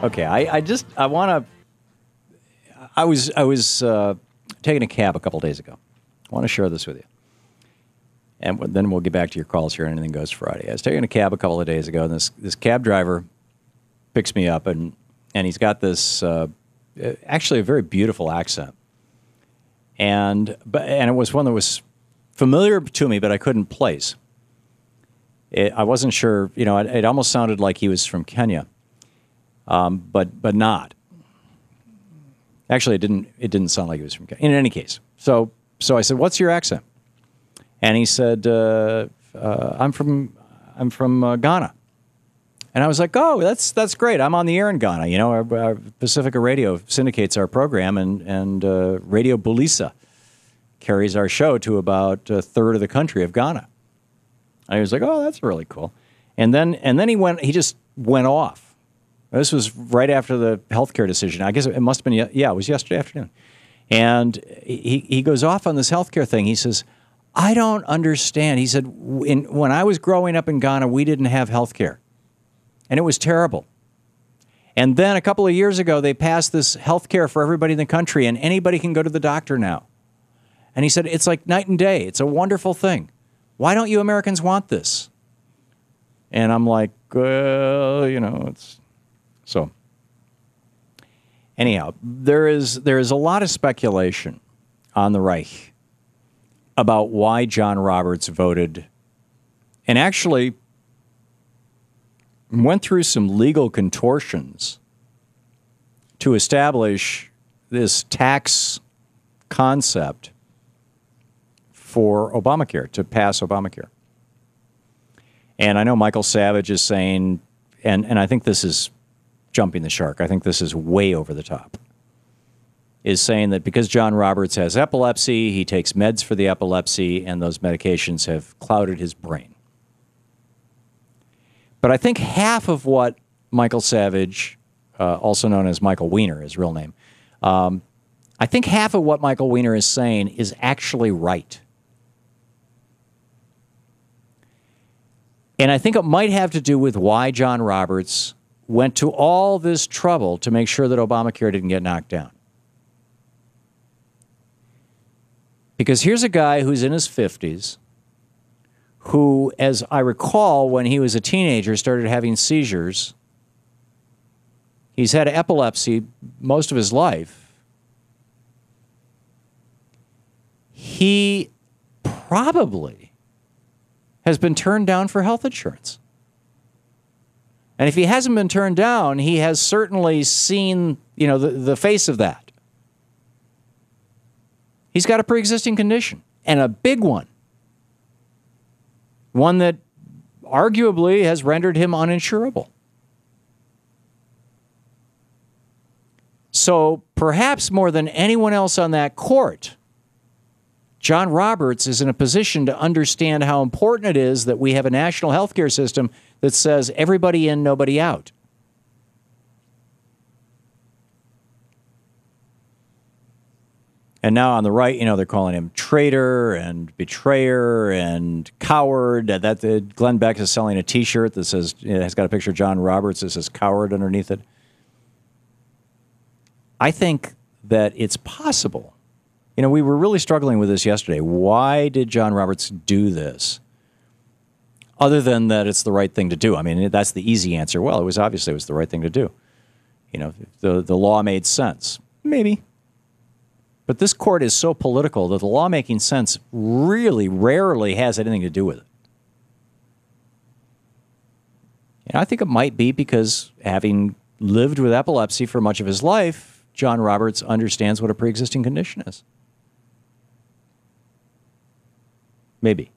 Okay, I want to. I was taking a cab a couple days ago. I want to share this with you, and then we'll get back to your calls here. And Anything Goes Friday. I was taking a cab a couple of days ago, and this cab driver picks me up, and he's got this actually a very beautiful accent, and it was one that was familiar to me, but I couldn't place. I wasn't sure. It almost sounded like he was from Kenya. But not. Actually, it didn't sound like he was from Kenya. In any case, so I said, "What's your accent?" And he said, "I'm from Ghana." And I was like, "Oh, that's great. I'm on the air in Ghana. Our Pacifica Radio syndicates our program, and Radio Bulisa carries our show to about a third of the country of Ghana." And he was like, "Oh, that's really cool." And then he just went off. This was right after the healthcare decision. I guess it must have been, it was yesterday afternoon. And he goes off on this healthcare thing. He says, "I don't understand." He said, when I was growing up in Ghana, we didn't have healthcare. And it was terrible. And then a couple of years ago, they passed this healthcare for everybody in the country, and anybody can go to the doctor now. And he said, it's like night and day. It's a wonderful thing. Why don't you Americans want this? And I'm like, well, it's... So, anyhow, there is a lot of speculation on the Reich about why John Roberts voted and actually went through some legal contortions to establish this tax concept for Obamacare, to pass Obamacare. And I know Michael Savage is saying, and I think this is jumping the shark, I think this is way over the top, is saying that because John Roberts has epilepsy, he takes meds for the epilepsy, and those medications have clouded his brain. But I think half of what Michael Savage, also known as Michael Weiner, his real name, I think half of what Michael Weiner is saying is actually right. And I think it might have to do with why John Roberts went to all this trouble to make sure that Obamacare didn't get knocked down. Because here's a guy who's in his 50s, who, as I recall, when he was a teenager, started having seizures. He's had epilepsy most of his life. He probably has been turned down for health insurance. And if he hasn't been turned down, he has certainly seen, the face of that. He's got a pre-existing condition, and a big one. One that arguably has rendered him uninsurable. So perhaps more than anyone else on that court, John Roberts is in a position to understand how important it is that we have a national healthcare system that says everybody in, nobody out. And now on the right, they're calling him traitor and betrayer and coward. Glenn Beck is selling a T-shirt that says, it has got a picture of John Roberts that says coward underneath it. I think that it's possible. We were really struggling with this yesterday. Why did John Roberts do this? Other than that it's the right thing to do. I mean, that's the easy answer. Well, it was the right thing to do. The law made sense. Maybe. But this court is so political that the law making sense really rarely has anything to do with it. And I think it might be because, having lived with epilepsy for much of his life, John Roberts understands what a pre-existing condition is. Maybe.